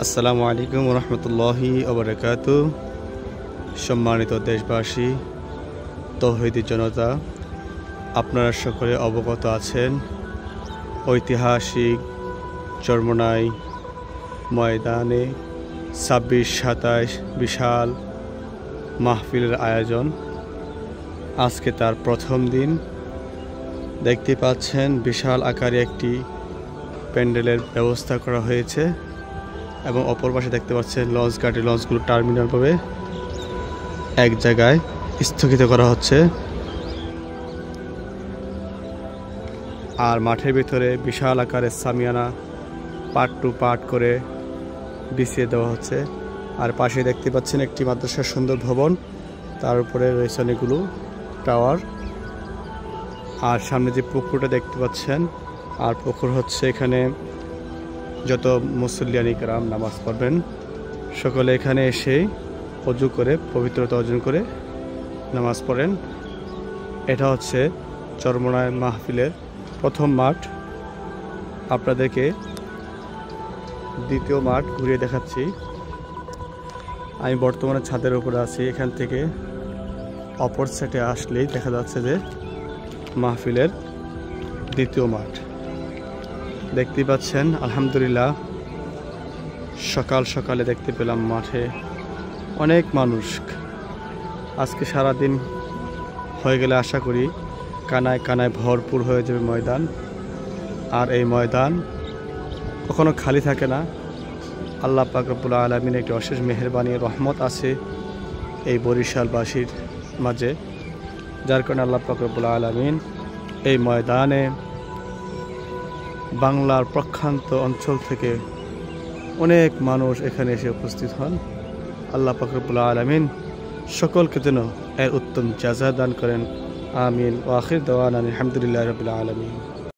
আসসালামু আলাইকুম রহমতুল্লাহি ওবারাকাতু। সম্মানিত দেশবাসী, তৌহিদি জনতা, আপনারা সকলে অবগত আছেন ঐতিহাসিক চরমোনাই ময়দানে ২৬-২৭ বিশাল মাহফিলের আয়োজন। আজকে তার প্রথম দিন। দেখতে পাচ্ছেন বিশাল আকারে একটি প্যান্ডেলের ব্যবস্থা করা হয়েছে এবং অপর পাশে দেখতে পাচ্ছেন লঞ্চ ঘাটে লঞ্চগুলো টার্মিনালভাবে এক জায়গায় স্থগিত করা হচ্ছে। আর মাঠের ভিতরে বিশাল আকারের সামিয়ানা পার্ট টু পার্ট করে বিছিয়ে দেওয়া হচ্ছে। আর পাশে দেখতে পাচ্ছেন একটি মাদ্রাসার সুন্দর ভবন, তার উপরে রয়েছে অনেকগুলো টাওয়ার। আর সামনে যে পুকুরটা দেখতে পাচ্ছেন, আর পুকুর হচ্ছে এখানে যত মুসল্লিয়ান ইকরাম নামাজ পড়বেন সকলে এখানে এসে অজু করে পবিত্রতা অর্জন করে নামাজ পড়েন। এটা হচ্ছে চরমোনাই মাহফিলের প্রথম মাঠ। আপনাদেরকে দ্বিতীয় মাঠ ঘুরিয়ে দেখাচ্ছি। আমি বর্তমানে ছাদের উপরে আছি। এখান থেকে অপর সাইডে আসলেই দেখা যাচ্ছে যে মাহফিলের দ্বিতীয় মাঠ দেখতে পাচ্ছেন। আলহামদুলিল্লাহ, সকাল সকালে দেখতে পেলাম মাঠে অনেক মানুষ। আজকে সারাদিন হয়ে গেলে আশা করি কানায় কানায় ভরপুর হয়ে যাবে ময়দান। আর এই ময়দান কখনো খালি থাকে না। আল্লাহ পাক রব্বুল আলামিনের একটি অশেষ মেহেরবানি রহমত আছে এই বরিশালবাসীর মাঝে, যার কারণে আল্লাহ পাক রব্বুল আলামিন এই ময়দানে বাংলার প্রত্যন্ত অঞ্চল থেকে অনেক মানুষ এখানে এসে উপস্থিত হন। আল্লাহ পাক রব্বুল আলামিন সকলকে যেন এর উত্তম জাযা দান করেন। আমিন। ওয়া আখির দাওয়ানা আলহামদুলিল্লাহি রাব্বিল আলামিন।